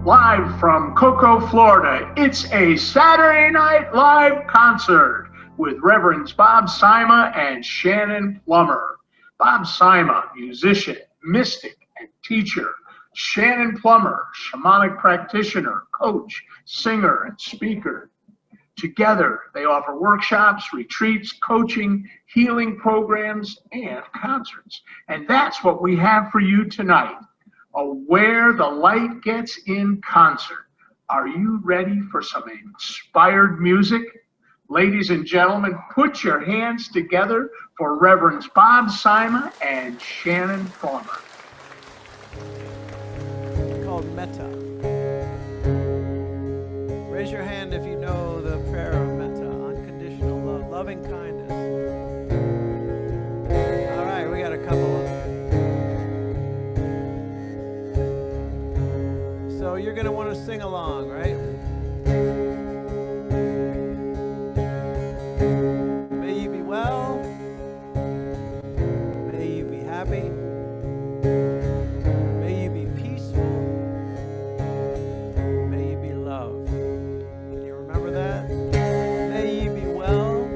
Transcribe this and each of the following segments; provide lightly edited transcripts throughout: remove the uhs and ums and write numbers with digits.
Live from Cocoa, Florida, it's a Saturday Night Live concert with Reverends Bob Sima and Shannon Plummer. Bob Sima, musician, mystic, and teacher. Shannon Plummer, shamanic practitioner, coach, singer, and speaker. Together, they offer workshops, retreats, coaching, healing programs, and concerts. And that's what we have for you tonight. A Where the Light Gets in concert. Are you ready for some inspired music? Ladies and gentlemen, put your hands together for Reverends Bob Sima and Shannon Plummer. It's called Metta. Raise your hand if you know the prayer of Metta, unconditional love, loving kindness. All right, we got a couple of them. So you're going to want to sing along, right? May you be well. May you be happy. May you be peaceful. May you be loved. Can you remember that? May you be well.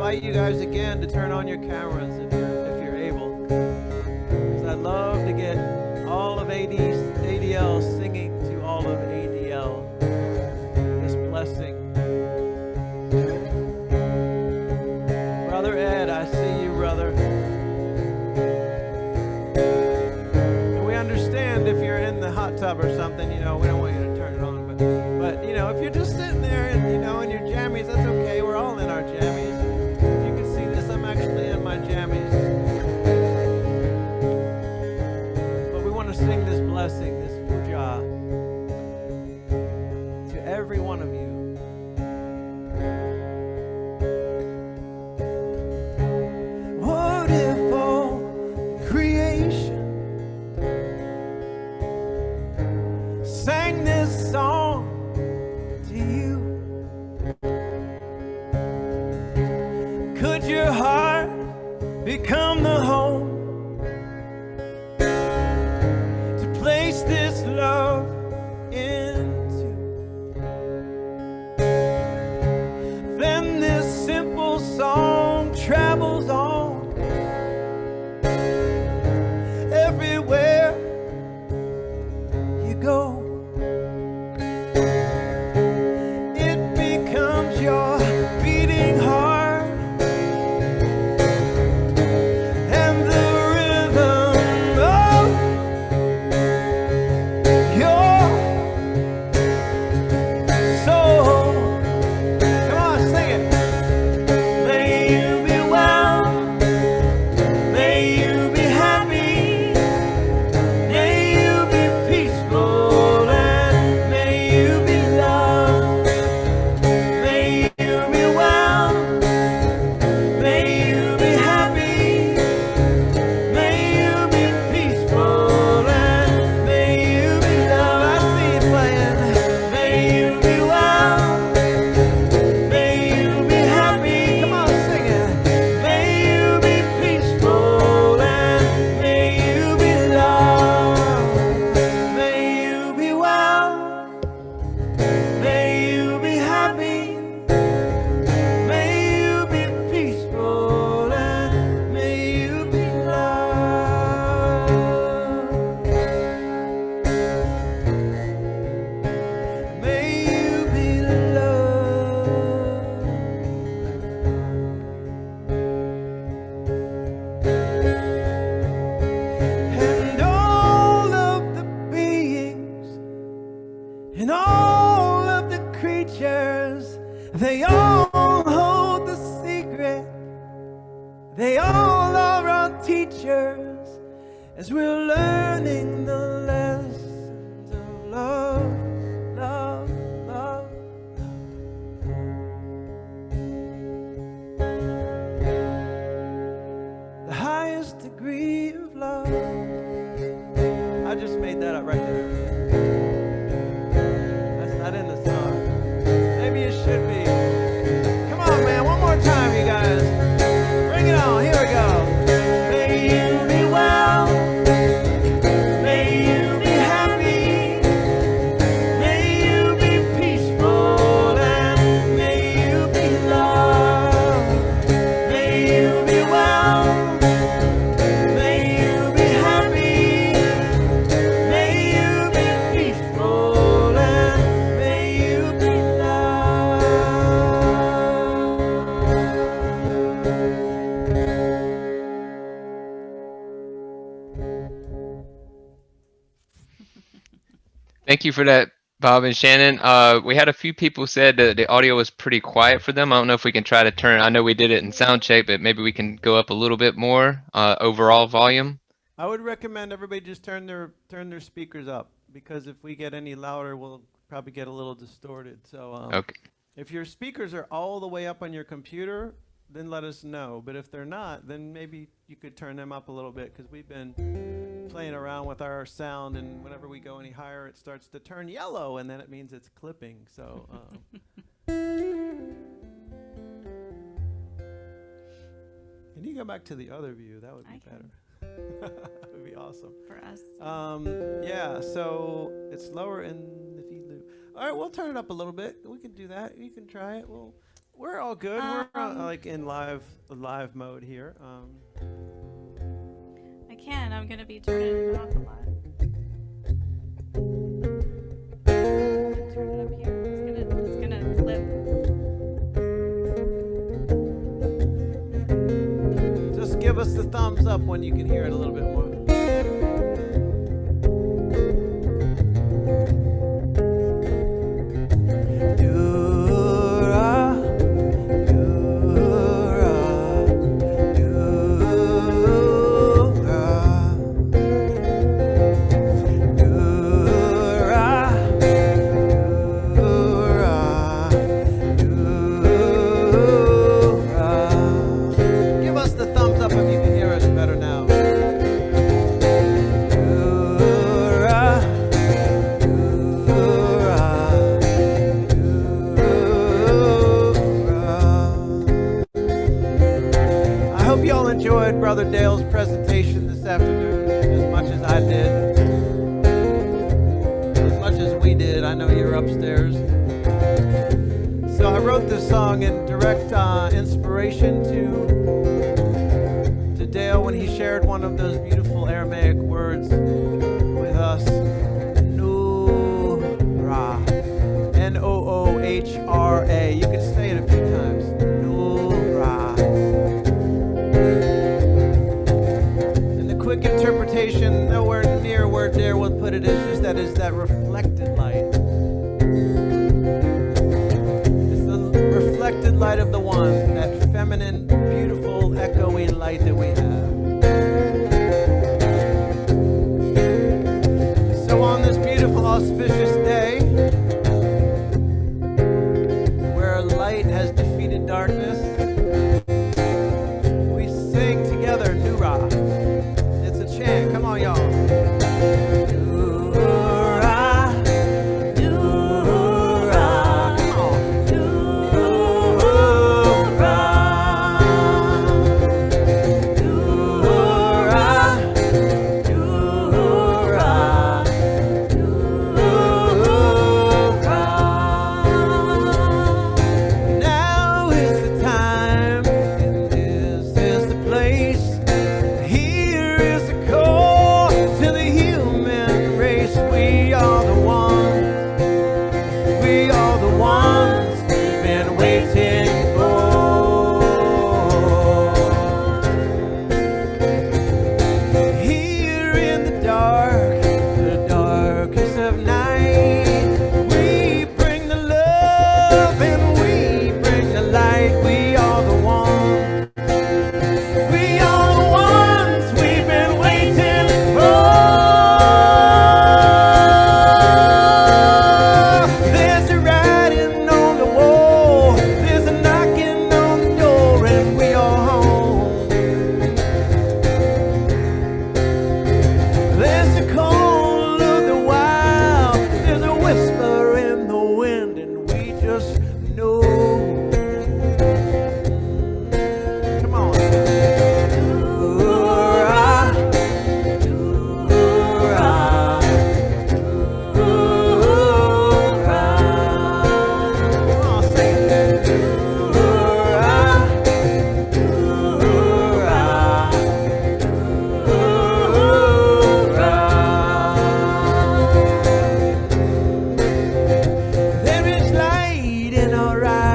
invite you guys again to turn on your cameras if you're able. Because I'd love to get all of ADL singing to all of ADL this blessing. Brother Ed, I see you, brother. And we understand if you're in the hot tub or something, you know, we don't want you to turn it on. But you know, if you're just sitting there and, you know, in your jammies, that's okay. We're all in our jammies. If you can see this, I'm actually in my jammies. But we want to sing this blessing, this puja, to every one of you. What if all creation sang this song to you? Could your heart become the home to place this love into? Then this simple song travels on everywhere you go. It becomes your beating heart and the rhythm of your soul. Come on, sing it. May you be well, may you be happy, may you be peaceful, and may you be loved. May you be well, may you be happy, may you be peaceful, and may you be loved. I see you playing. May you be well, may you be happy. Come on, sing it. May you be peaceful, and may you be loved. May you be well, may you be happy, may you be peaceful, and may you be loved. May you be loved. And all of the beings and all of the creatures, they all hold the secret. They all are our teachers as we're learning the lessons of love, love, love. The highest degree of love. I just made that up right there. That's not in the song. Maybe it should be. Come on, man. One more time, you guys. Bring it on. Here we go. May you be well. May you be happy. May you be peaceful, and may you be loved. May you be well. May you be happy. May you be peaceful, and may you be Thank you for that, Bob and Shannon. We had a few people said that the audio was pretty quiet for them. I don't know if we can try to turn. I know we did it in sound check, but maybe we can go up a little bit more overall volume. I would recommend everybody just turn their speakers up, because if we get any louder, we'll probably get a little distorted. So Okay. if your speakers are all the way up on your computer, then let us know. But if they're not, then maybe you could turn them up a little bit, because we've been playing around with our sound, and whenever we go any higher, it starts to turn yellow, and then it means it's clipping. So can you go back to the other view? That would be better. That would be awesome for us. Yeah, so it's lower in the feed loop. All right, we'll turn it up a little bit. We can do that. You can try it. We're all good. We're like in live mode here. I can. I'm gonna be turning it off a lot. Turn it up here. It's gonna clip. Just give us the thumbs up when you can hear it a little bit more. Give us the thumbs up if you can hear us better now. I hope y'all enjoyed Brother Dale's presentation this afternoon as much as I did. As much as we did. I know you're upstairs. So I wrote this song in direct inspiration to Dale when he shared one of those beautiful Aramaic words with us. Noohra. Noohra. You can say it a few times. Noohra. And the quick interpretation, nowhere near where Dale would put it, is just that is that reflected light. Reflected light of the one, that feminine, beautiful, echoey light that we have. So on this beautiful, auspicious day, where light has defeated darkness, we sing together, Nura. It's a chant, come on y'all. There is light in our eyes.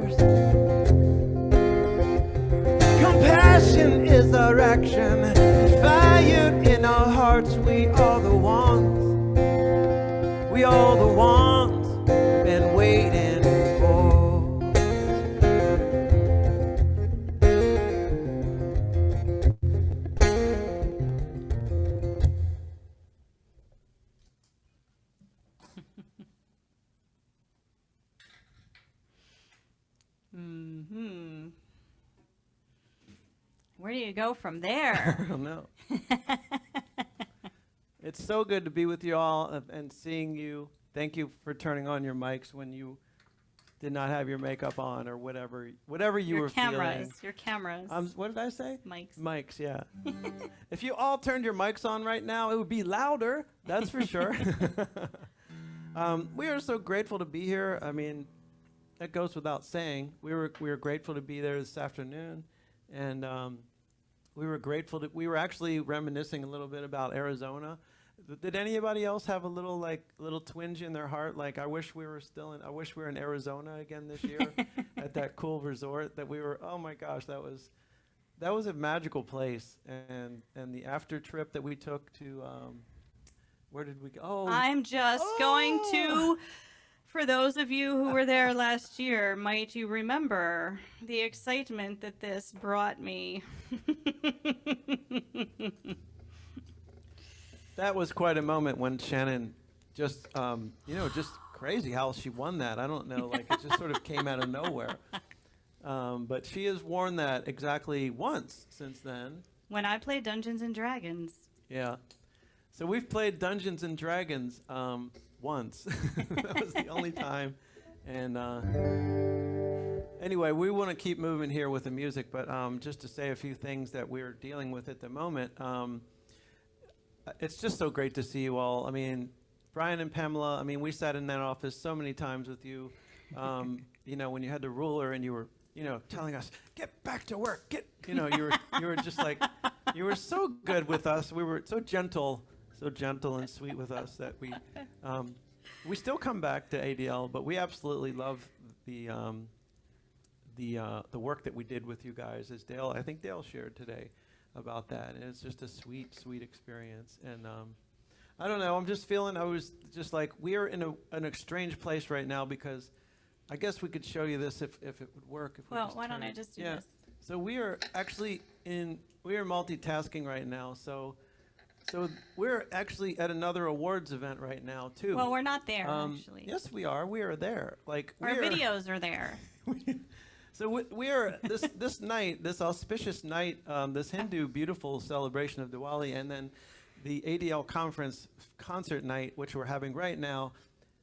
ours. Compassion is our action. Fire in our hearts. We are the ones. We are the ones been waiting for. Mm-hmm. Where do you go from I there? don't know. It's so good to be with you all and seeing you. Thank you for turning on your mics when you did not have your makeup on or whatever you Your were cameras. feeling. Your cameras. What did I say? Mics. Mics, yeah. If you all turned your mics on right now, it would be louder. That's for sure. We are so grateful to be here. I mean, that goes without saying. We were grateful to be there this afternoon, and we were grateful to. We were actually reminiscing a little bit about Arizona. Did anybody else have a little twinge in their heart? Like, I wish we were in Arizona again this year at that cool resort that we were. Oh my gosh, that was a magical place. And the after trip that we took to, where did we go? Oh, I'm just going to, for those of you who were there last year, might you remember the excitement that this brought me? that was quite a moment when Shannon just, just crazy how she won that. I don't know, like it just sort of came out of nowhere. But she has worn that exactly once since then. When I played Dungeons and Dragons. Yeah. So we've played Dungeons and Dragons once. That was the only time. And anyway, we want to keep moving here with the music, but just to say a few things that we're dealing with at the moment. It's just so great to see you all. I mean, Brian and Pamela, I mean, we sat in that office so many times with you, when you had the ruler and you were, telling us, get back to work, you were just like, you were so good with us. We were so gentle and sweet with us that we still come back to ADL, but we absolutely love the work that we did with you guys, as I think Dale shared today about that, and it's just a sweet experience. And I don't know, I'm just feeling, I was just like, we're in an strange place right now, because I guess we could show you this if it would work. Well, why don't I just do this? So we are actually we are multitasking right now. So we're actually at another awards event right now too. Well, we're not there actually. Yes, we are. We are there. Like our videos are there. So we are this night, this auspicious night, this Hindu beautiful celebration of Diwali, and then the ADL conference concert night, which we're having right now,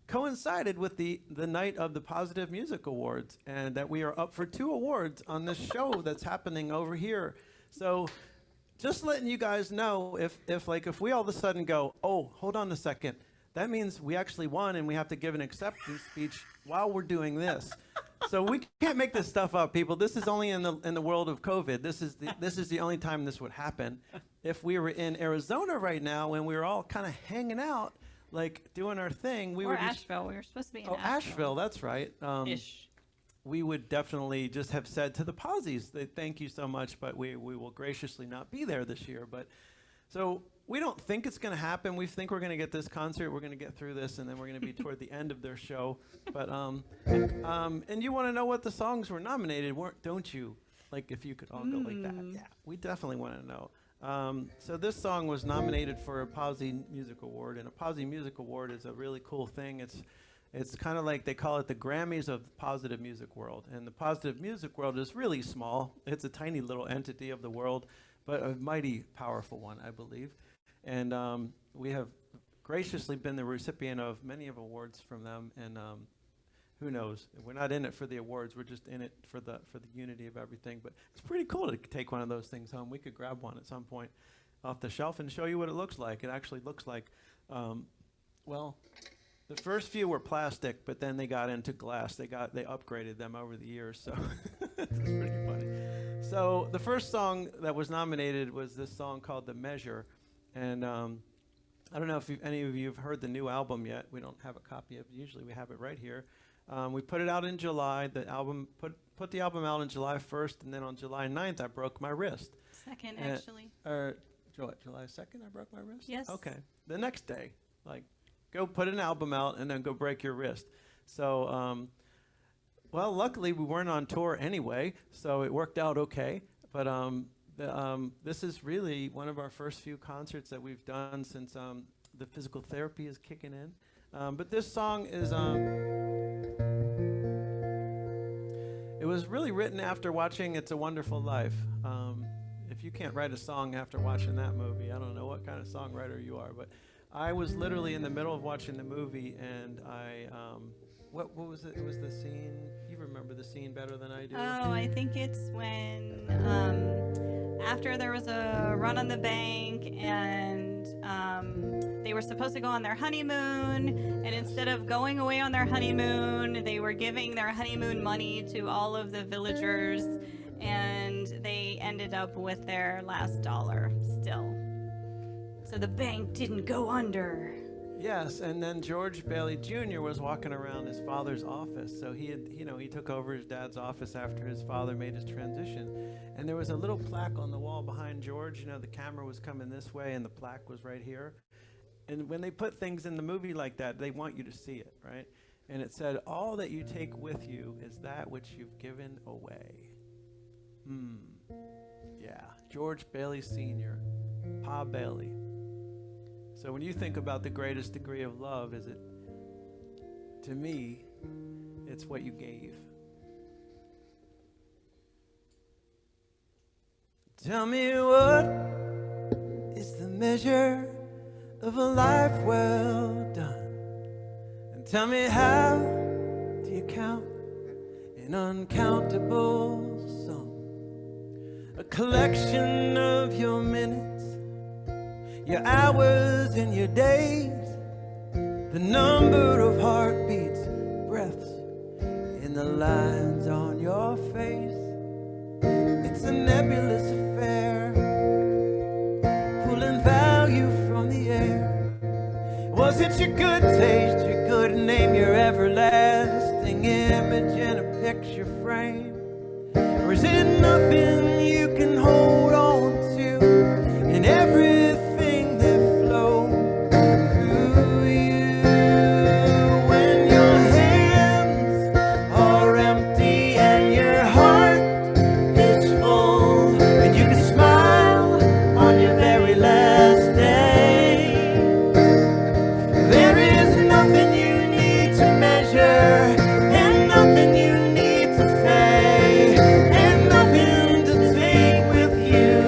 coincided with the night of the Positive Music Awards, and that we are up for 2 awards on this show that's happening over here. So just letting you guys know, if we all of a sudden go, oh, hold on a second, that means we actually won and we have to give an acceptance speech while we're doing this. So we can't make this stuff up, people. This is only in the world of COVID. This is the only time this would happen. If we were in Arizona right now and we were all kind of hanging out, like doing our thing, we or would Asheville. We were supposed to be in Asheville. That's right. Ish. We would definitely just have said to the Posies that thank you so much, but we will graciously not be there this year. But so we don't think it's going to happen. We think we're going to get this concert. We're going to get through this, and then we're going to be toward the end of their show. But and you want to know what the songs were nominated, don't you? Like if you could all go like that. Yeah, we definitely want to know. So this song was nominated for a Posi Music Award, and a Posi Music Award is a really cool thing. It's kind of like they call it the Grammys of the positive music world, and the positive music world is really small. It's a tiny little entity of the world, but a mighty powerful one, I believe. And we have graciously been the recipient of many of awards from them, and who knows? We're not in it for the awards. We're just in it for the unity of everything. But it's pretty cool to take one of those things home. We could grab one at some point off the shelf and show you what it looks like. It actually looks like, the first few were plastic, but then they got into glass. They upgraded them over the years, so it's pretty funny. So the first song that was nominated was this song called "The Measure," and I don't know if any of you have heard the new album yet. We don't have a copy of it. Usually we have it right here. We put it out in July. The album put the album out on July 1st, and then on July 9th, I broke my wrist. Second, actually. July 2nd, I broke my wrist? Yes. Okay. The next day, like, go put an album out and then go break your wrist. So, well, luckily we weren't on tour anyway, so it worked out okay. But this is really one of our first few concerts that we've done since the physical therapy is kicking in. But this song is, it was really written after watching It's a Wonderful Life. If you can't write a song after watching that movie, I don't know what kind of songwriter you are, but I was literally in the middle of watching the movie, and I, what was it? It was the scene, you remember the scene better than I do. Oh, I think it's when, after there was a run on the bank, and they were supposed to go on their honeymoon, and instead of going away on their honeymoon, they were giving their honeymoon money to all of the villagers, and they ended up with their last dollar still. So the bank didn't go under. Yes, and then George Bailey Jr. was walking around his father's office. So he had, he took over his dad's office after his father made his transition. And there was a little plaque on the wall behind George. The camera was coming this way and the plaque was right here. And when they put things in the movie like that, they want you to see it, right? And it said, all that you take with you is that which you've given away. Yeah, George Bailey Sr., Pa Bailey. So when you think about the greatest degree of love, is it, to me, it's what you gave. Tell me what is the measure of a life well done? And tell me how do you count an uncountable sum? A collection of your minutes, your hours and your days, the number of heartbeats, breaths, and the lines on your face. It's a nebulous affair, pulling value from the air. Was it your good taste, your good name, your everlasting image in a picture frame? Or is it nothing you can hold on to in everything that flows through you? When your hands are empty and your heart is full, and you can smile on your very last day, there is nothing you need to measure and nothing you need to say, and nothing to take with you.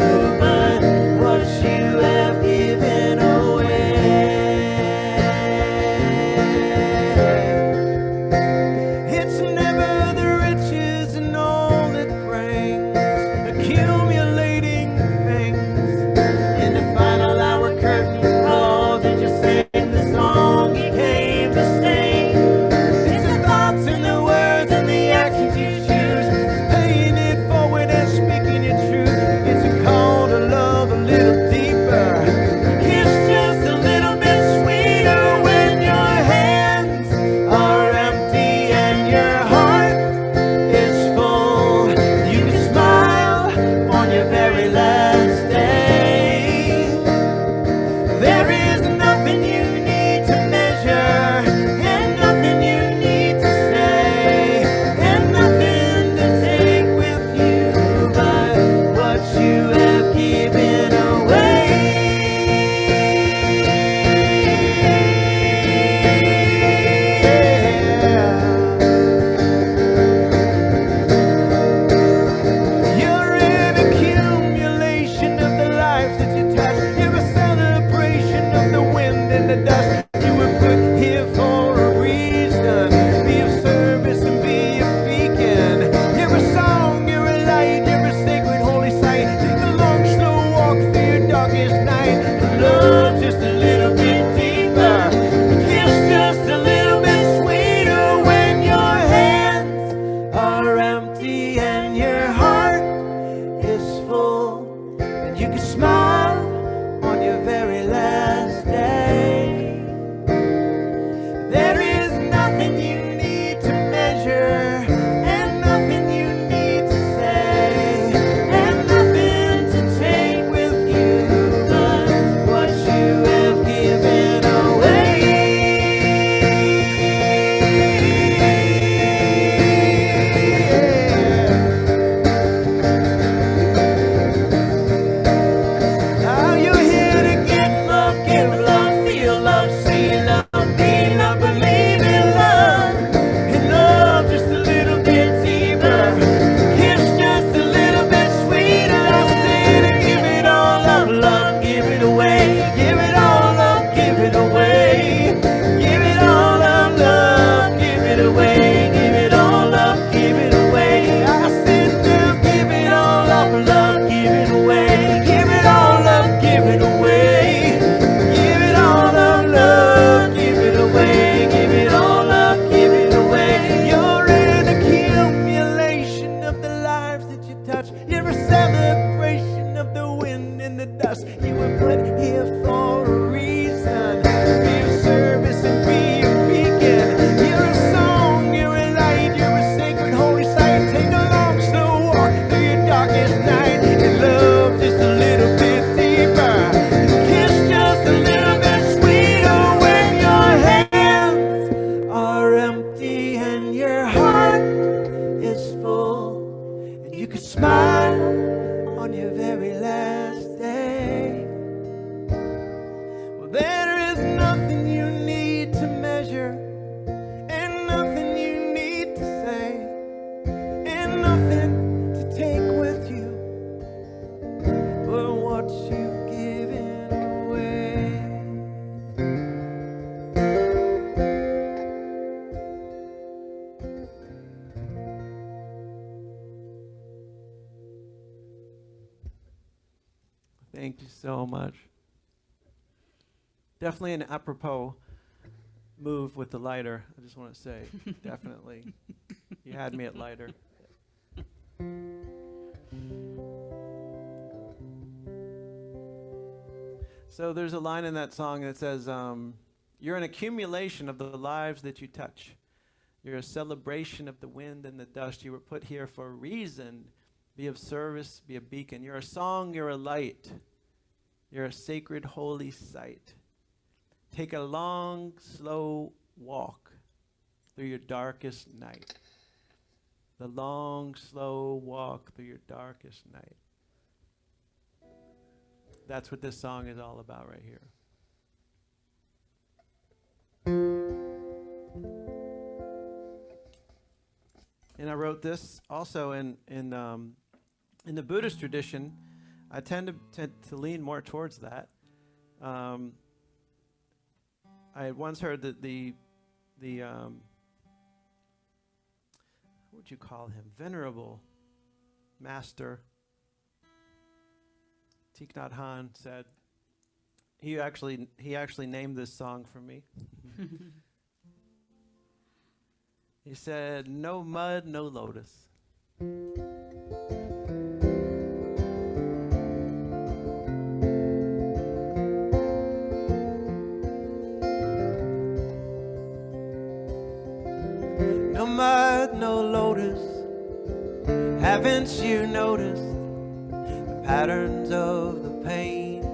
you could smile on your very last day. Well, there is nothing you need to measure, and nothing you need to say, and nothing to take with you but what you've given away. Thank you so much. Definitely an apropos move with the lighter, I just want to say. Definitely. You had me at lighter. So there's a line in that song that says, you're an accumulation of the lives that you touch. You're a celebration of the wind and the dust. You were put here for a reason. Be of service, be a beacon. You're a song, you're a light. You're a sacred, holy sight. Take a long, slow walk through your darkest night. The long, slow walk through your darkest night. That's what this song is all about right here. And I wrote this also in the Buddhist tradition. I tend to lean more towards that. I had once heard that the what would you call him? Venerable Master Thich Nhat Hanh said, he actually named this song for me. He said, no mud, no lotus. No mud, no lotus. Haven't you noticed the patterns of the pain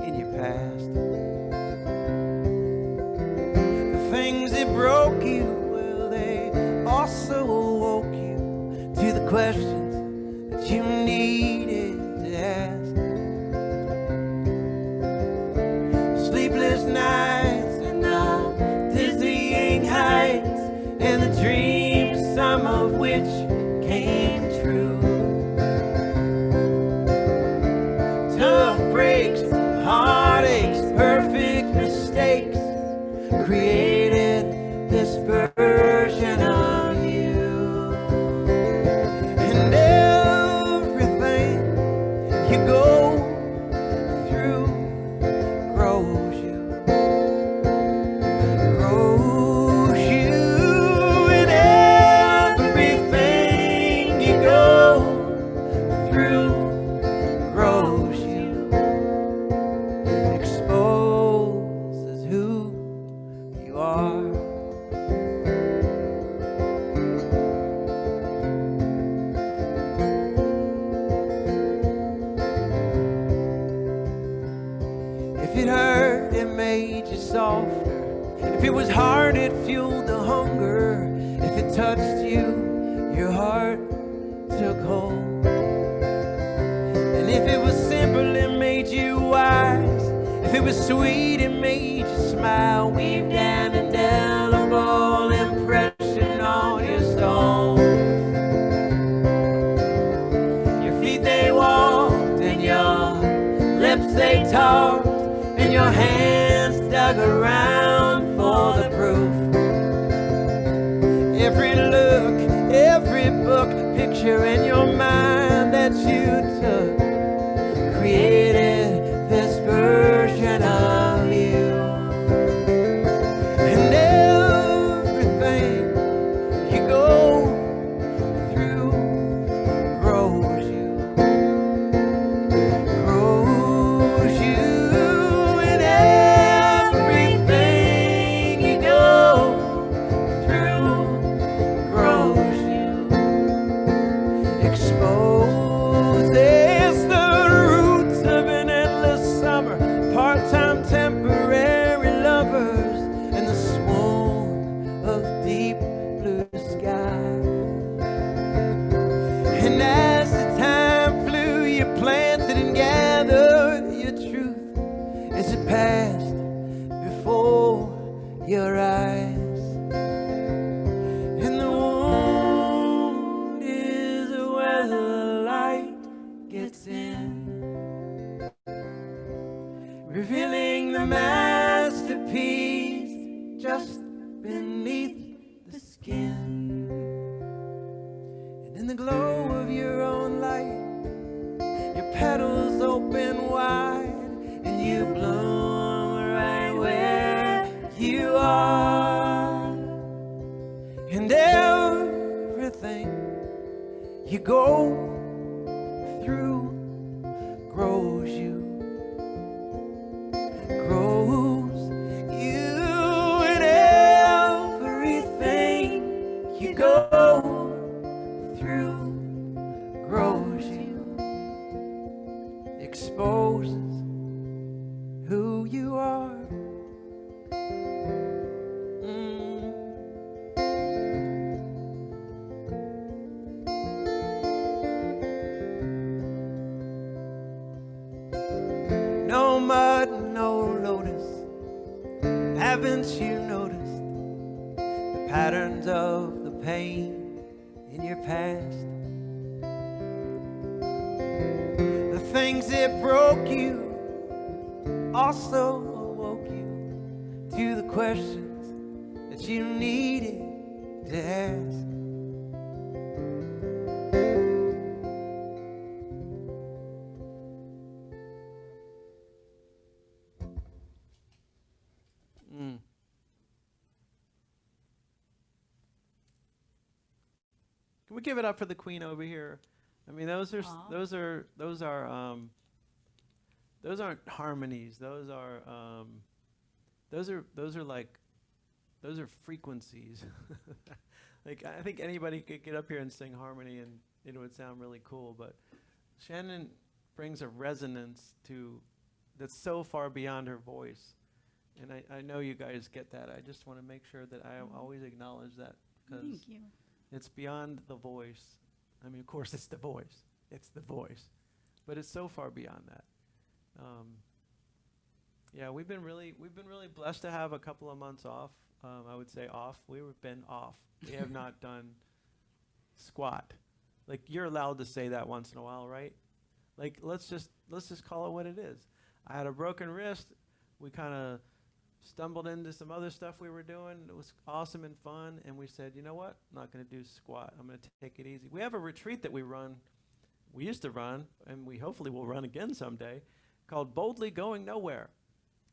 in your past? The things that broke you, well, they also awoke you to the questions that you needed to ask. Sleepless nights and the dizzying heights, and the dreams, some of which came true. Tough breaks, heartaches, perfect mistakes created this version of you. And everything you go through grows you. Grows you. And everything you go through grows you. Exposes who you are. If it hurt, it made you softer. If it was hard, it fueled the hunger. If it touched you, your heart took hold. And if it was simple, it made you wise. If it was sweet, it made you smile. Weaved an indelible impression on your soul. Your feet, they walked, and your lips, they talked, and your hands dug around for the proof. Every look, every book, picture in your mind that you took created this version of you. And everything you go through grows you. Grows you. And everything you go through grows you. Exposes the roots of gets in, revealing the masterpiece just beneath the skin. And in the glow of your own light, your petals open wide, and you bloom right where you are. And everything you go through grows you, and everything you go through grows you, exposes who you are. No mud, no lotus. Haven't you noticed the patterns of the pain in your past? The things that broke you also awoke you to the questions that you needed to ask. Can we give it up for the queen over here? I mean, those aren't harmonies. Those are frequencies. Like, I think anybody could get up here and sing harmony and it would sound really cool, but Shannon brings a resonance that's so far beyond her voice. And I know you guys get that. I just want to make sure that I always acknowledge that, because Thank you. it's beyond the voice. I mean, of course, it's the voice. It's the voice. But it's so far beyond that. Yeah, we've been really blessed to have a couple of months off. I would say off. We've been off. We have not done squat. Like, you're allowed to say that once in a while, right? Like, let's just call it what it is. I had a broken wrist. We kind of stumbled into some other stuff we were doing. It was awesome and fun, and we said, you know what? I'm not going to do squat. I'm going to take it easy. We have a retreat that we used to run, and we hopefully will run again someday, called Boldly Going Nowhere,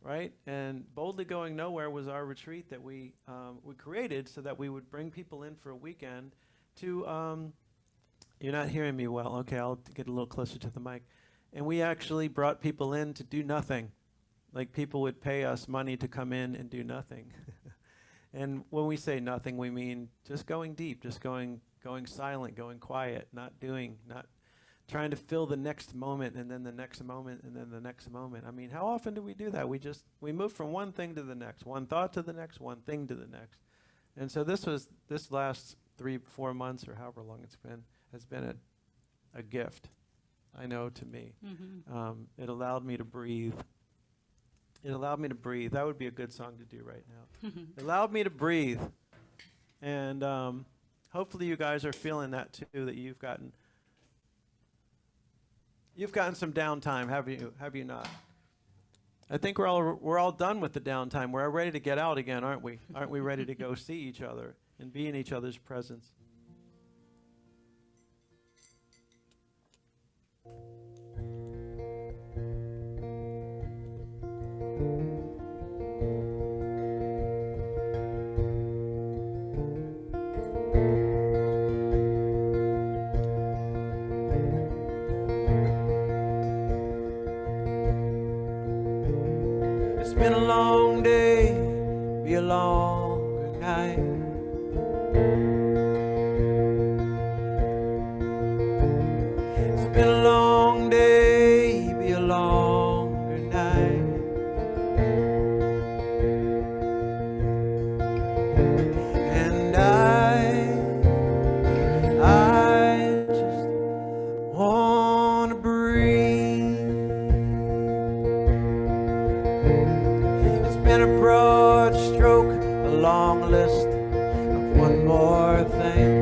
right? And Boldly Going Nowhere was our retreat that we created so that we would bring people in for a weekend to, you're not hearing me well. Okay, I'll get a little closer to the mic. And we actually brought people in to do nothing. Like, people would pay us money to come in and do nothing. And when we say nothing, we mean just going deep, just going silent, going quiet, not trying to fill the next moment and then the next moment and then the next moment. I mean, how often do we do that? We move from one thing to the next, one thought to the next, one thing to the next. And so this last 3-4 months or however long it's been, has been a gift, I know, to me. Mm-hmm. It allowed me to breathe. It allowed me to breathe. That would be a good song to do right now. It allowed me to breathe. And hopefully you guys are feeling that too, that you've gotten some downtime, have you not? I think we're all done with the downtime. We're ready to get out again, aren't we? Aren't we ready to go see each other and be in each other's presence? It's been a long day, be a longer night. It's been a long day, be a longer night. And I just wanna breathe. It's been a broad stroke, a long list of one more thing.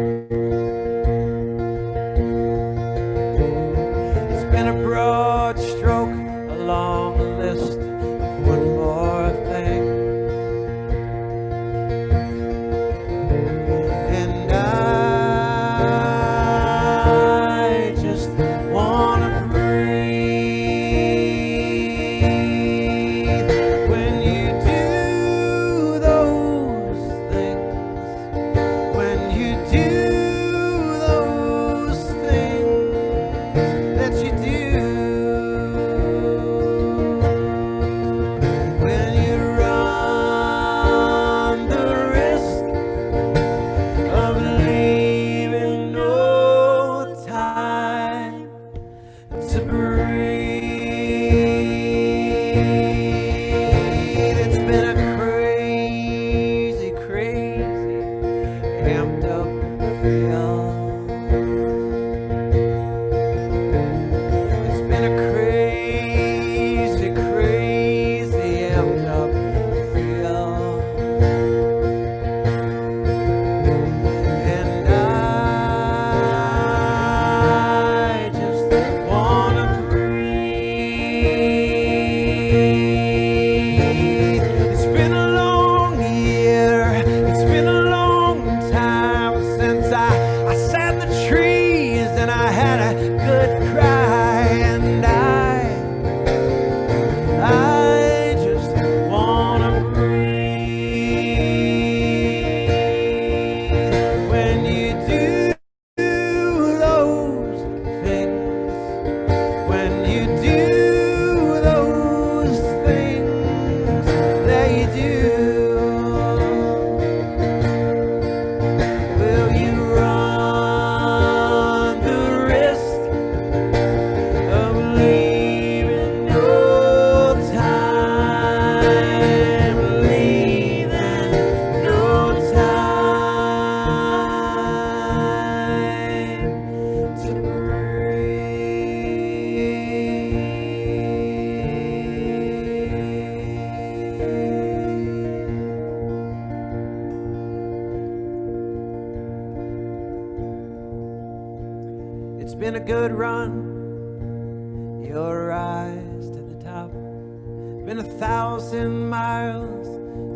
It's been a good run. Your rise to the top. Been 1,000 miles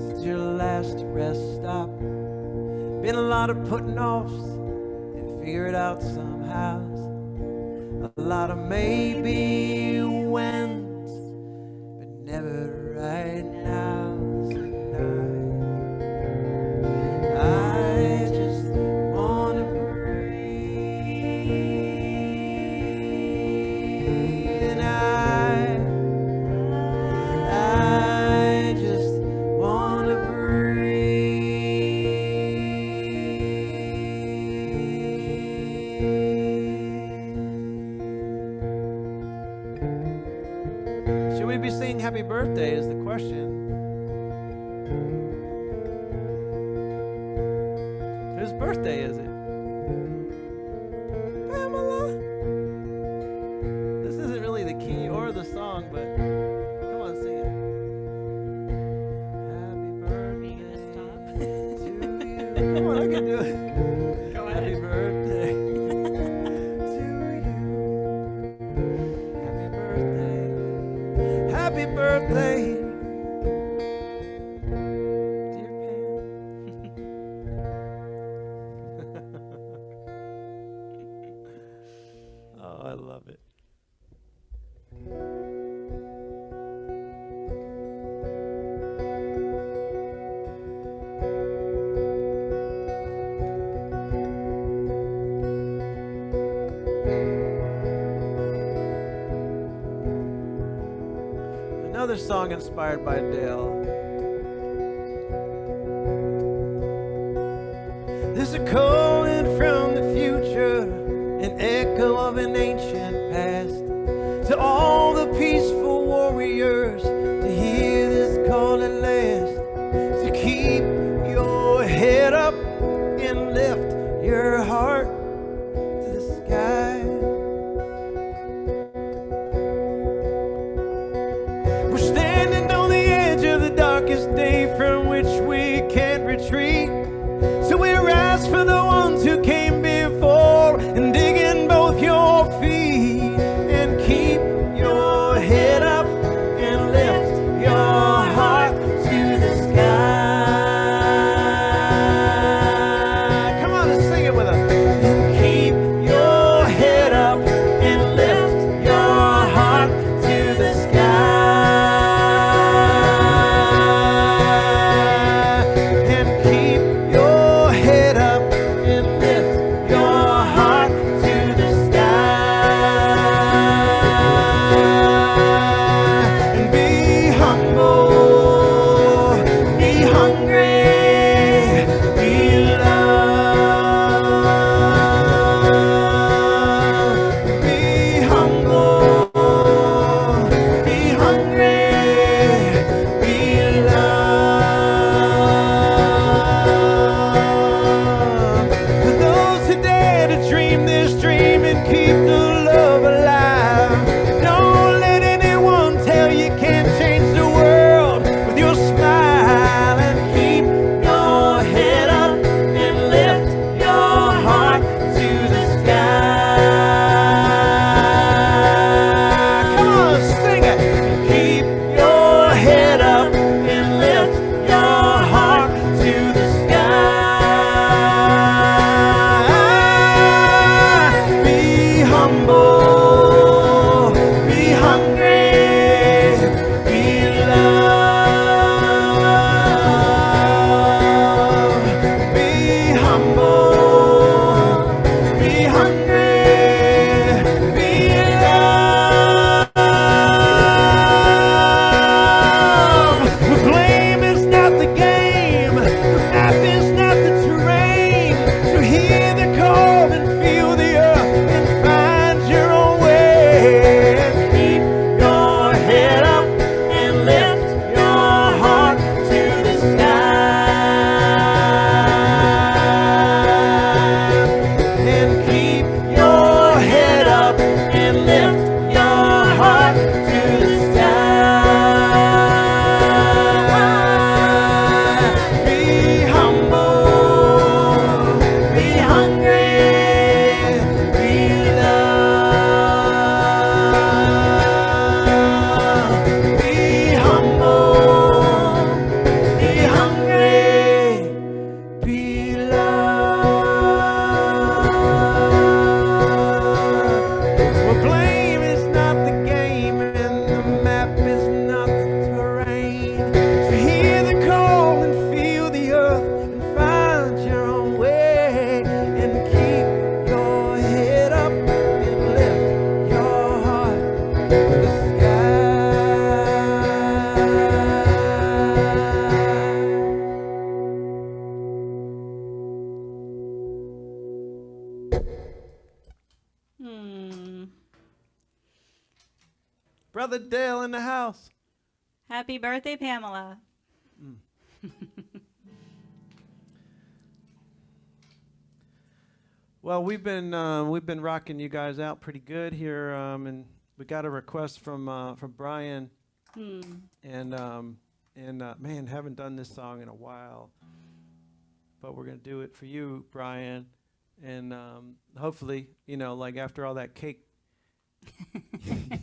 since your last rest stop. Been a lot of putting offs and figure it out somehow. A lot of maybe whens, but never right now. I just wanna breathe, and I just wanna breathe. Should we be singing Happy Birthday is the question. Whose birthday is it? Pamela? This isn't really the key or the song, but come on, sing it. Happy birthday to you. Come on, I can do it. Go ahead. Happy birthday to you. Happy birthday. Happy birthday. Dear Pam. Oh, I love it. Another song inspired by Dale. There's a calling from the future, an echo of an ancient past, to all the peaceful warriors to hear this call at last, to keep your head up and lift your heart to the sky. We're standing on the edge of the darkest day from which we can't retreat. So we rise for the ones who came before and dig in both your feet and keep your head up and lift your heart to the sky. Come on and sing it with us. And keep your head up and lift your heart to the sky. And keep your head up and lift your heart to the sky. And be humble, be hungry, be loved. Be humble, be hungry, be loved. For those who dare to dream this dream and keep the love alive, don't let anyone tell you can't change the world with your smile. And keep your head up and lift your heart to the sky. Come on, sing it. Keep your head up and lift your heart to the sky. Be humble, be hungry, be loved. Be humble, be hungry, be loved. The blame is not the game, the map is not the terrain. So hear the call and feel the earth and find your Brother Dale in the house. Happy birthday, Pamela. Well, we've been rocking you guys out pretty good here, and we got a request from Brian, and man, haven't done this song in a while, but we're gonna do it for you, Brian, and hopefully, you know, like after all that cake,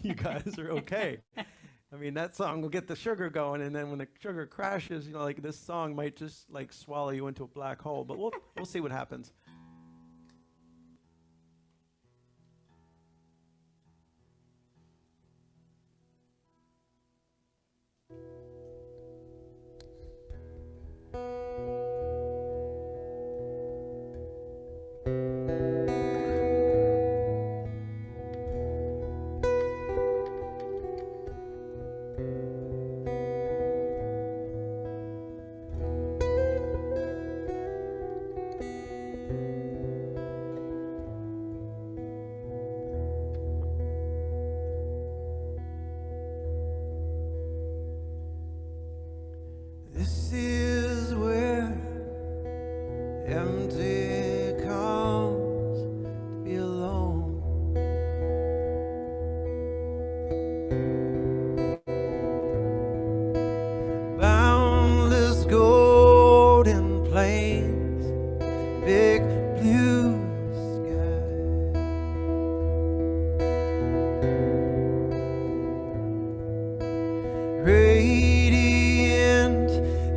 you guys are okay. I mean, that song will get the sugar going, and then when the sugar crashes, you know, like this song might just like swallow you into a black hole. But we'll see what happens. This is where empty comes to be alone. Boundless golden plains, big blue sky. Radiant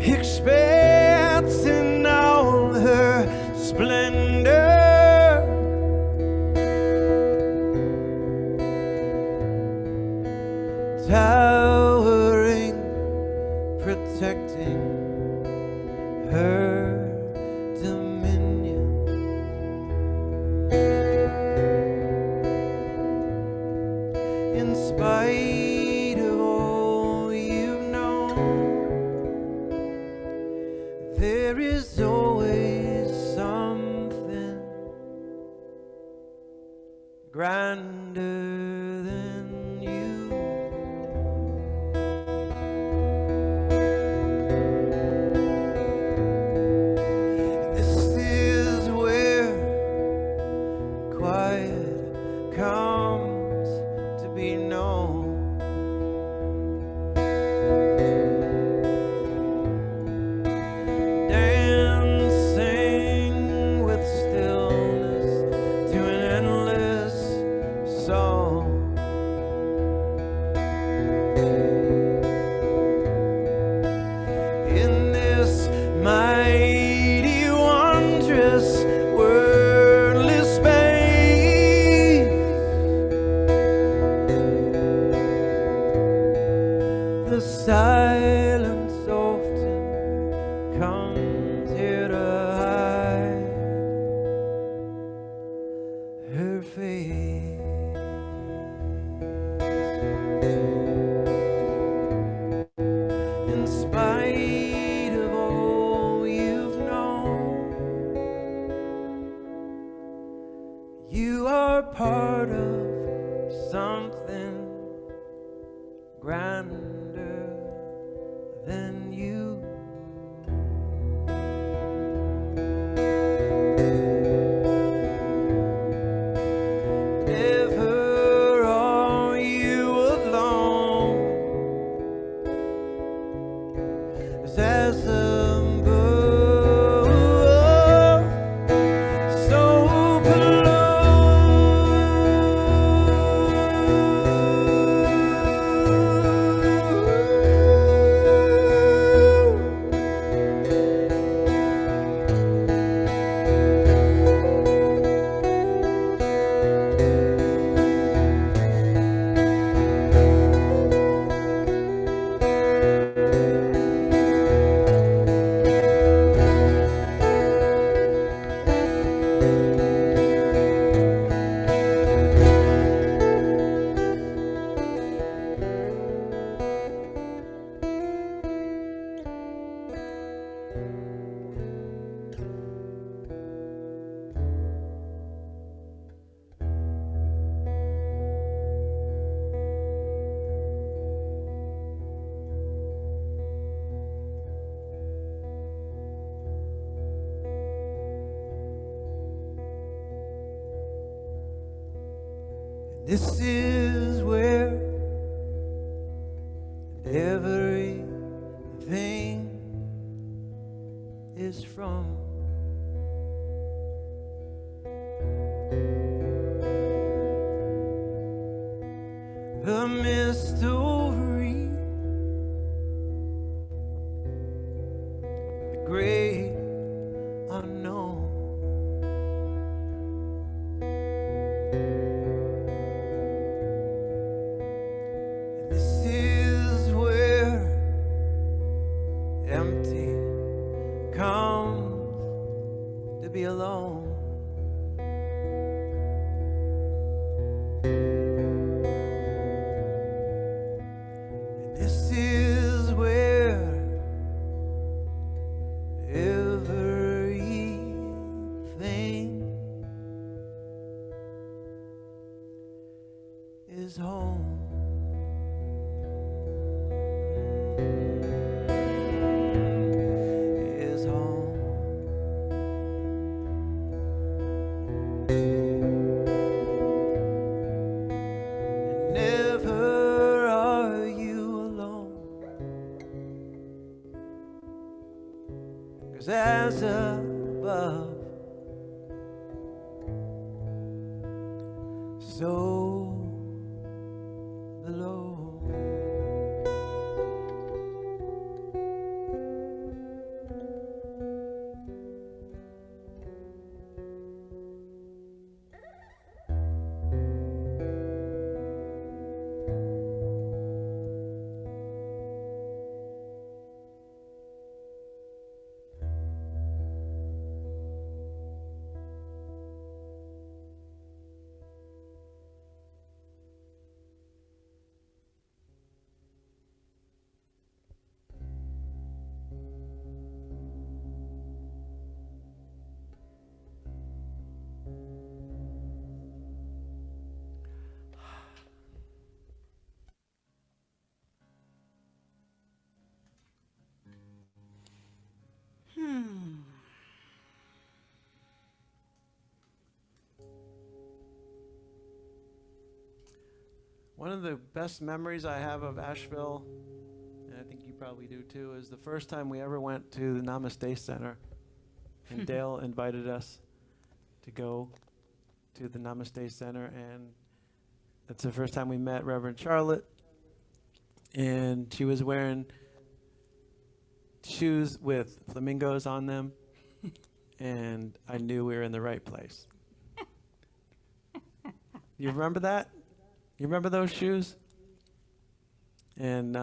expanse in all her splendor. Towering, protecting her dominion. In spite of all you've known, there is always something grander than you. This is where quiet comes to be known. Dancing with stillness to an endless song. In this mighty, wondrous, wordless space, the silence often comes here to hide her face. In spite of all you've known, you are part of something grander than you. Never are you alone. As above, so below. This is where everything is from. The mystery, the great unknown. And this is where empty comes to be alone. And this is where everything is home. Is home. And never are you alone. 'Cause as above, so below. One of the best memories I have of Asheville, and I think you probably do too, is the first time we ever went to the Namaste Center. And Dale invited us to go to the Namaste Center, and that's the first time we met Reverend Charlotte. And she was wearing shoes with flamingos on them, and I knew we were in the right place. You remember that? You remember those shoes? And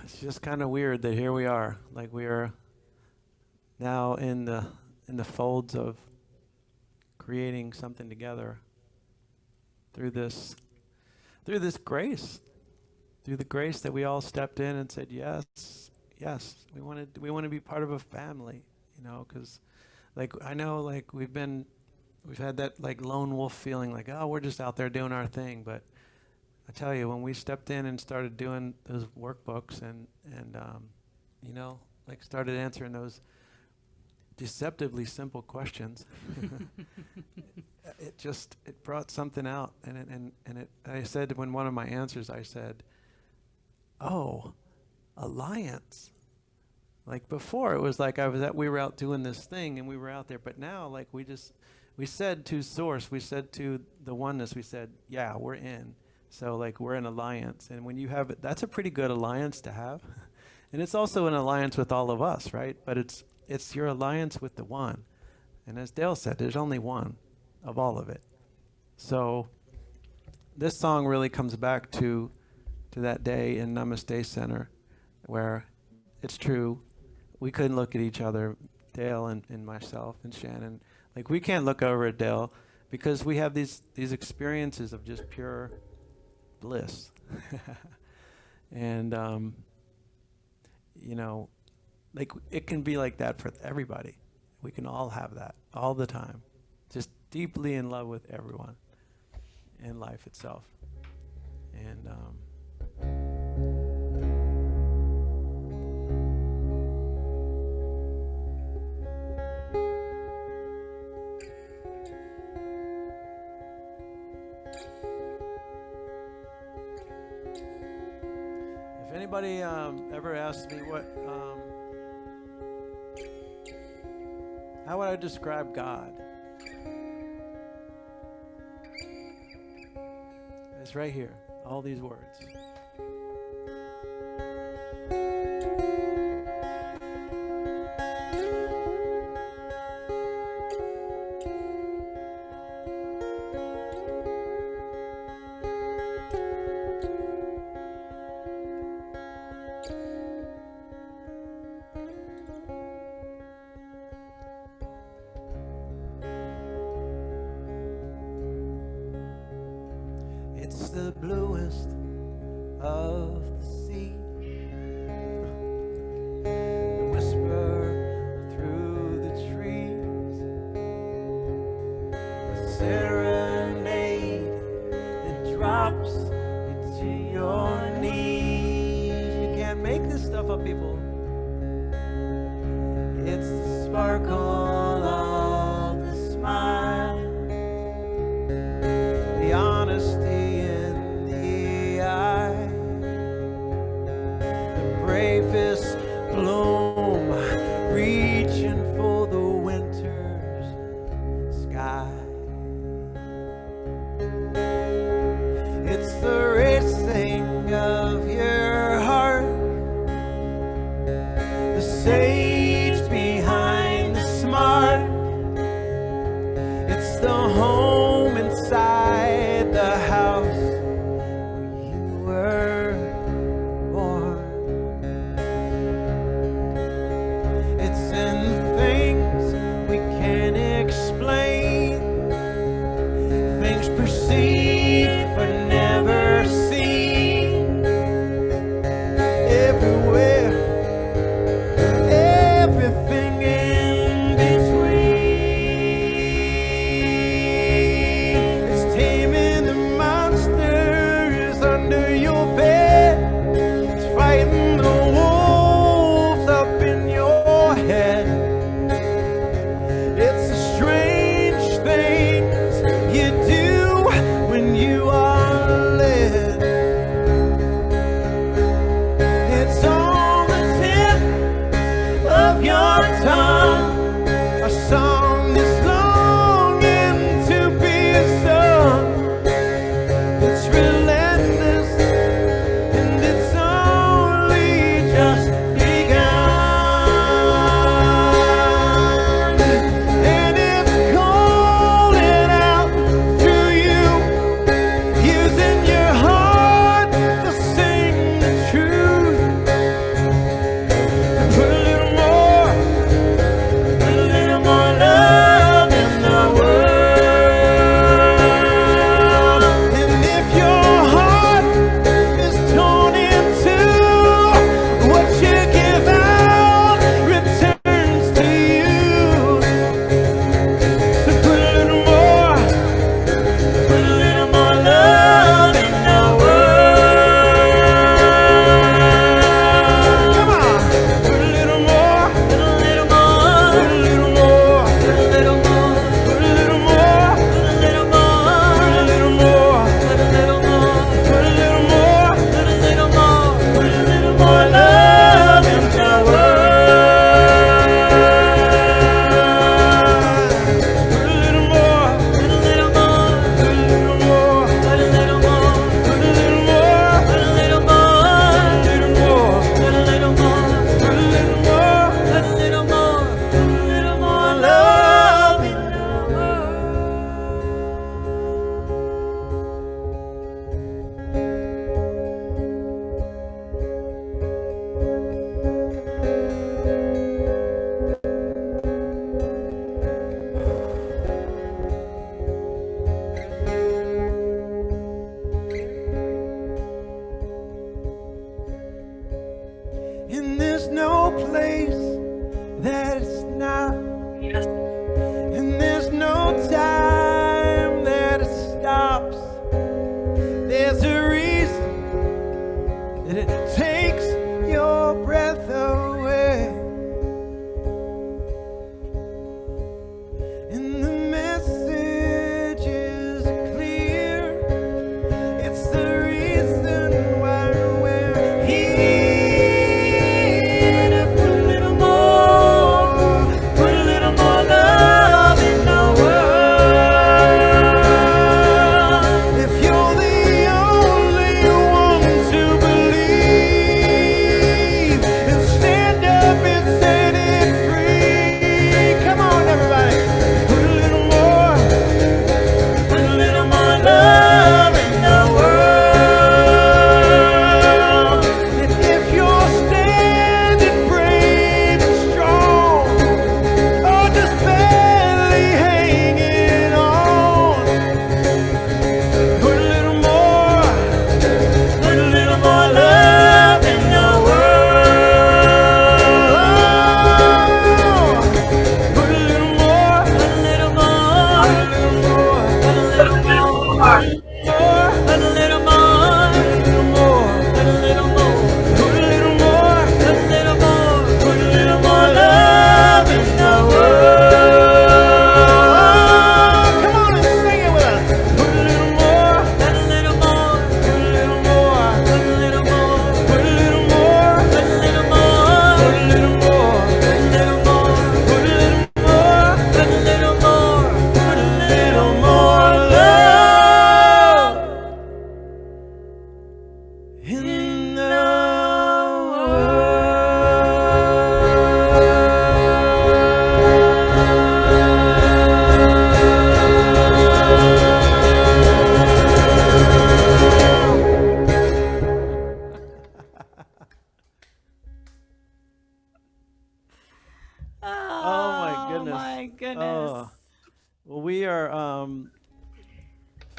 it's just kind of weird that here we are, like we are now in the folds of creating something together through this grace, through the grace that we all stepped in and said yes, we want to be part of a family, you know, because like I know like we've had that like lone wolf feeling, like, oh, we're just out there doing our thing. But I tell you, when we stepped in and started doing those workbooks and you know, like started answering those deceptively simple questions, it brought something out. I said, when one of my answers, I said, oh, alliance. Like before, it was like we were out doing this thing and we were out there, but now like we said to source, we said to the oneness, we said, yeah, we're in. So like we're an alliance. And when you have it, that's a pretty good alliance to have. And it's also an alliance with all of us, right? But it's your alliance with the one. And as Dale said, there's only one of all of it. So this song really comes back to that day in Namaste Center where it's true, we couldn't look at each other, Dale and myself and Shannon. Like we can't look over at Dale because we have these experiences of just pure bliss. And you know, like it can be like that for everybody. We can all have that all the time, just deeply in love with everyone and life itself. And anybody ever asked me how would I describe God? It's right here, all these words. It's the bluest of the sea. The whisper through the trees. The serenade that drops into your knees. You can't make this stuff up, people. It's the sparkle of the smile. The honesty in the eye, the bravest bloom reaching for the winter's sky. It's the racing of your heart, the sage behind the smart. It's the home inside the house where you were born. It's in things we can't explain, things perceived but never seen. Everywhere, everything in between. It's taming the monsters under your bed. It's fighting the wolves up in your head. It's the strange things you do when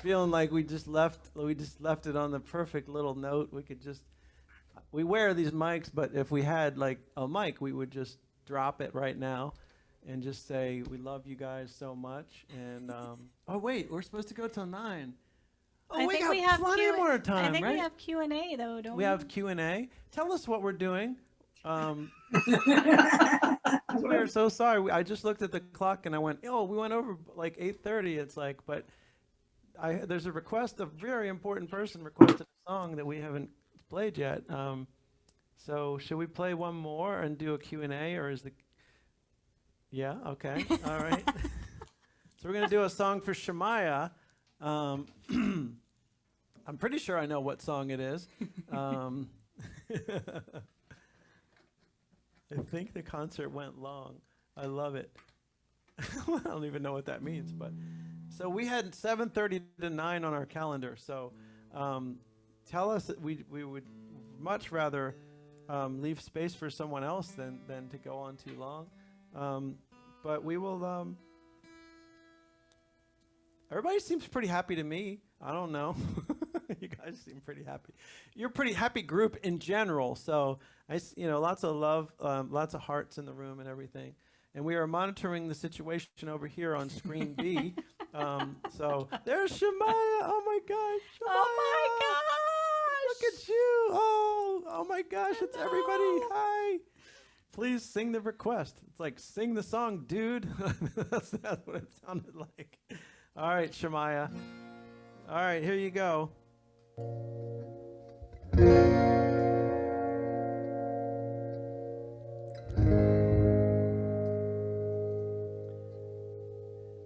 feeling like we just left it on the perfect little note. We wear these mics, but if we had like a mic, we would just drop it right now and just say, we love you guys so much. And, oh wait, we're supposed to go till 9. Oh, we got plenty more time, I think right? we have Q&A though, don't we? We have Q&A. Tell us what we're doing. We're so sorry. I just looked at the clock and I went, oh, we went over like 8:30. It's like, but there's a request. A very important person requested a song that we haven't played yet. So should we play one more and do a Q&A, or is the? Yeah. Okay. All right. So we're gonna do a song for Shemaya. I'm pretty sure I know what song it is. I think the concert went long. I love it. I don't even know what that means, but so we had 7:30 to 9 on our calendar. So tell us that we would much rather leave space for someone else than to go on too long. But we will. Everybody seems pretty happy to me. I don't know. You guys seem pretty happy. You're a pretty happy group in general. So lots of love, lots of hearts in the room and everything. And we are monitoring the situation over here on screen B. So there's Shemaya. Oh my gosh. Shemaya. Oh my gosh. Look at you. Oh my gosh. It's everybody. Hi. Please sing the request. It's like, sing the song, dude. That's what it sounded like. All right, Shemaya. All right, here you go.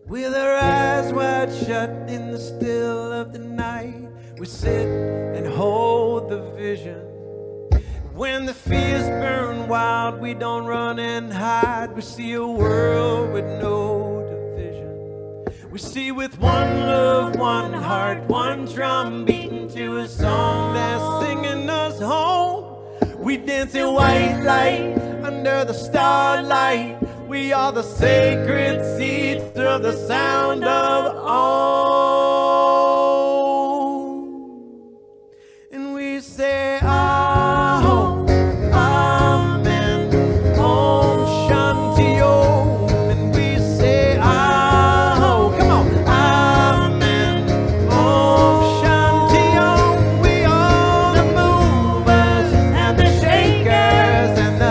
With our eyes wide shut in the still of the night, we sit and hold the vision. When the fears burn wild, we don't run and hide. We see a world with no division. We see with one love, one heart, one drum beating to a song that's singing us home. We dance in white light under the starlight. We are the sacred seeds of the sound of Om. And we say, Aho, Amen, Om Shanti Om. And we say, Aho, come on, Amen, Om Shanti Om. We are the movers and the shakers and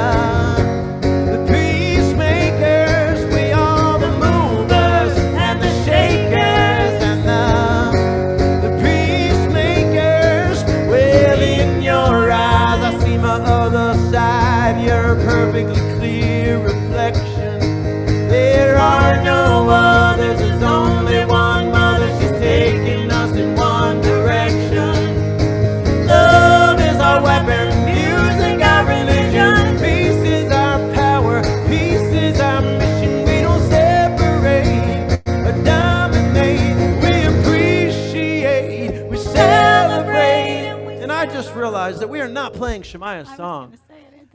the peacemakers. We are the movers and the shakers and the peacemakers. Well, in your eyes I see my other side. You're a perfectly clear reflection. There are no others. There's only one mother. She's taking us in one direction. Love is our weapon, music our religion. Peace is our power, peace is our mission. We don't separate or dominate. We appreciate, we celebrate. And I just realized that we are not playing Shemaya's song.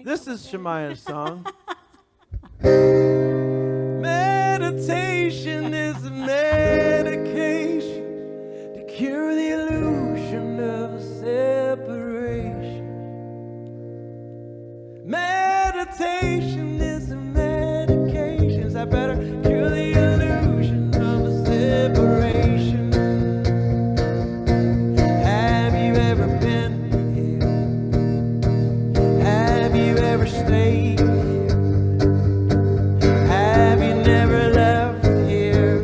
This is Shemaya's song. Meditation is a medication to cure the illusion of separation. Meditation is a medication. Is that better? Cure the illusion of a separation. Have you ever been here? Have you ever stayed here? Have you never left here?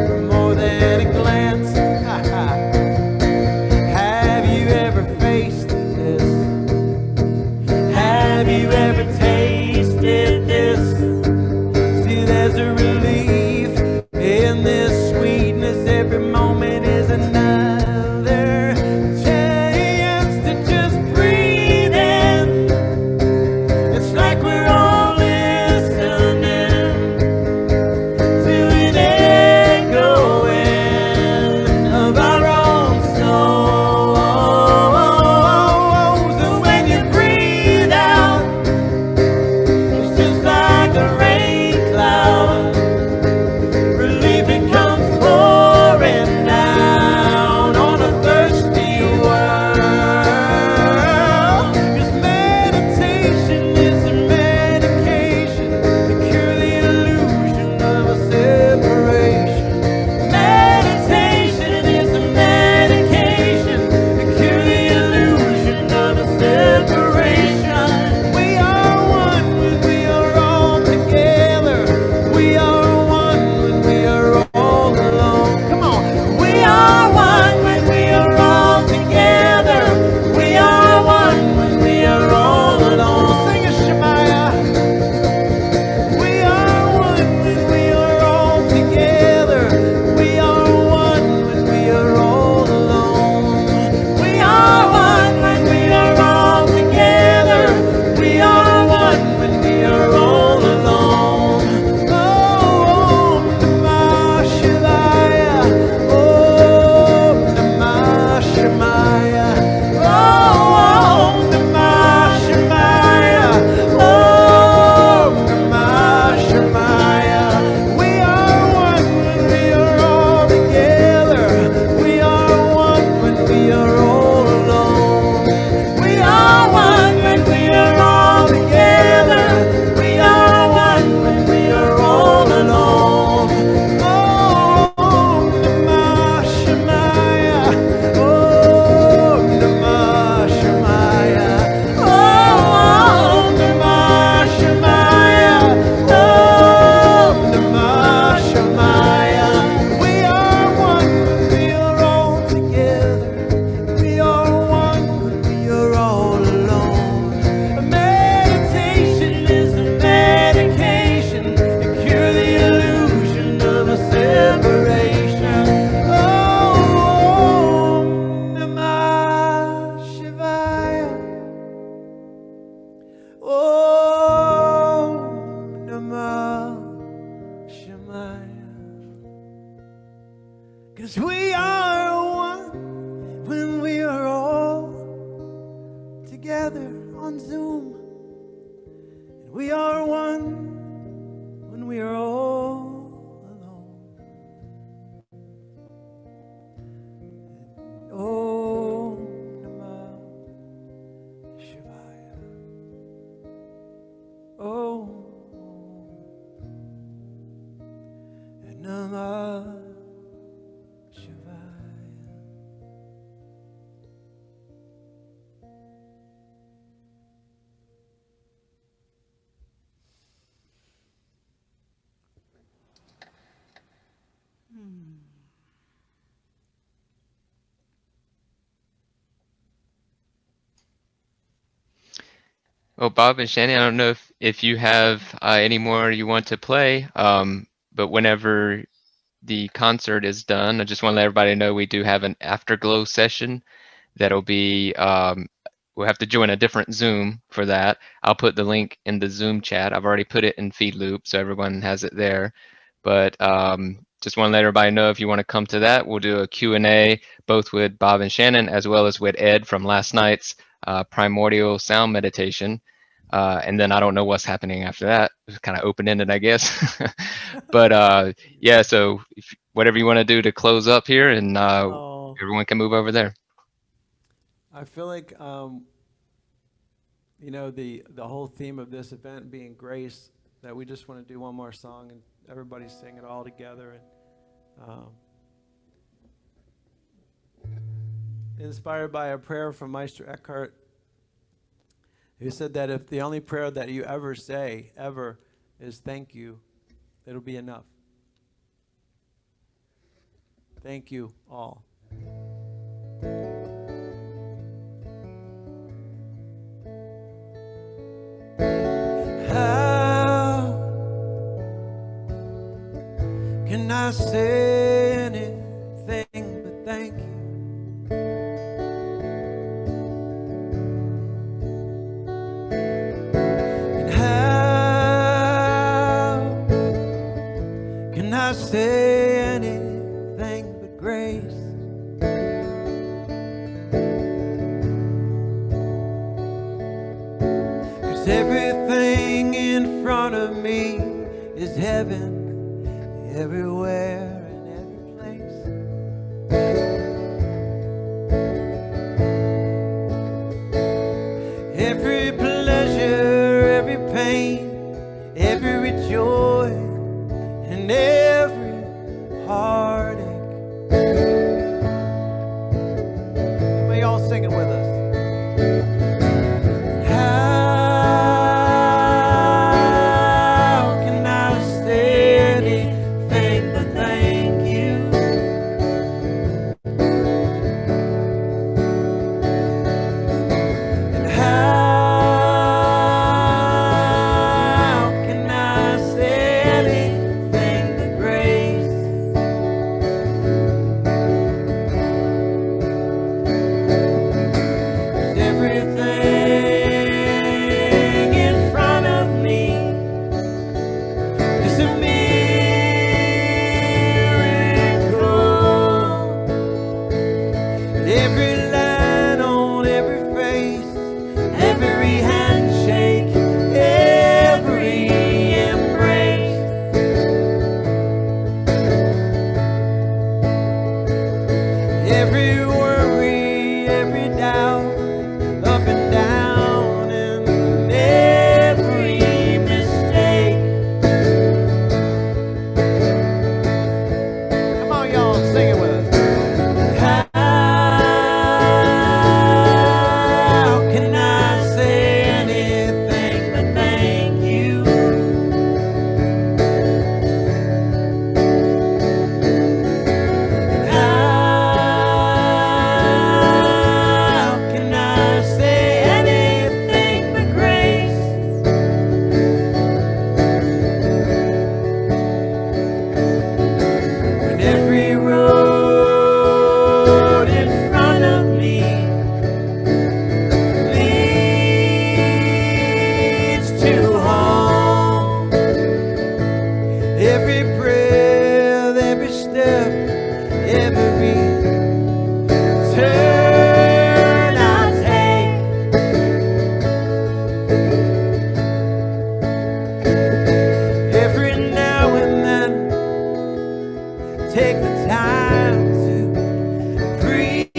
For more than a glance, 'Cause we are one when we are all together on Zoom. And we are one when we are all alone. And Om Namah Shivaya. Om Namah Shivaya. Well, Bob and Shannon, I don't know if you have any more you want to play, but whenever the concert is done, I just want to let everybody know we do have an afterglow session that'll be, we'll have to join a different Zoom for that. I'll put the link in the Zoom chat. I've already put it in Feed Loop, so everyone has it there. But just want to let everybody know if you want to come to that, we'll do a Q&A both with Bob and Shannon as well as with Ed from last night's primordial sound meditation. And then I don't know what's happening after that. It's kind of open-ended, I guess. But yeah, so whatever you want to do to close up here, and everyone can move over there. I feel like, you know, the whole theme of this event being grace, that we just want to do one more song and everybody sing it all together. And inspired by a prayer from Meister Eckhart, who said that if the only prayer that you ever say, ever, is thank you, it'll be enough. Thank you all. How can I say anything but thank you? And how can I say anything but grace? Everything in front of me is heaven, everywhere and every place. Every pleasure, every pain, every joy, and every heartache. Come on, y'all sing it with us. every turn I take. Every now and then, take the time to appreciate.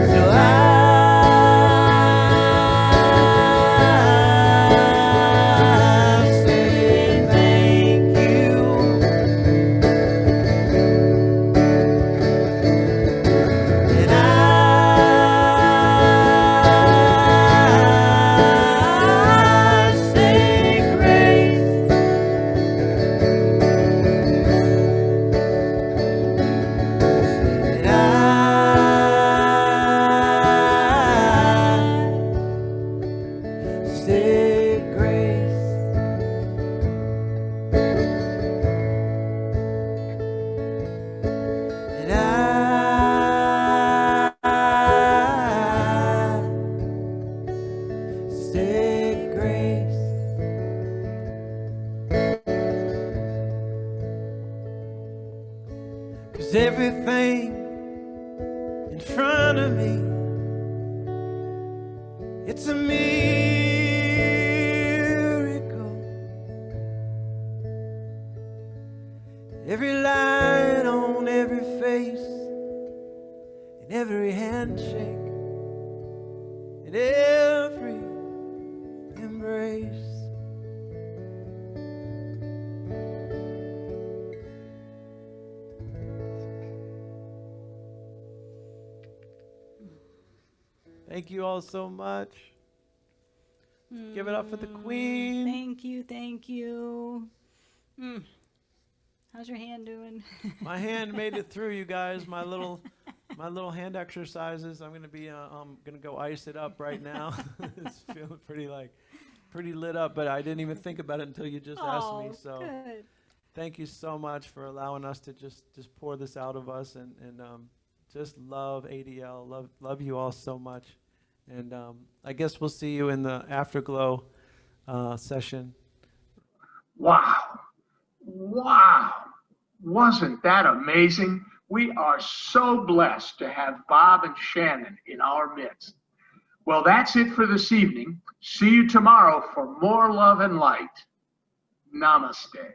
So I say thank you. And I say grace. And I say grace. 'Cause everything in front of me, it's a miracle. Every line on every face, and every handshake, and every embrace. Thank you all so much. Give it up for the Queen. Thank you, thank you. How's your hand doing? My hand made it through, you guys. My little hand exercises. I'm gonna go ice it up right now. It's feeling pretty lit up, but I didn't even think about it until you just asked me. So good. thank you so much for allowing us to just pour this out of us, and just love ADL. Love you all so much. And I guess we'll see you in the Afterglow session. Wow. Wow. Wasn't that amazing? We are so blessed to have Bob and Shannon in our midst. Well, that's it for this evening. See you tomorrow for more love and light. Namaste.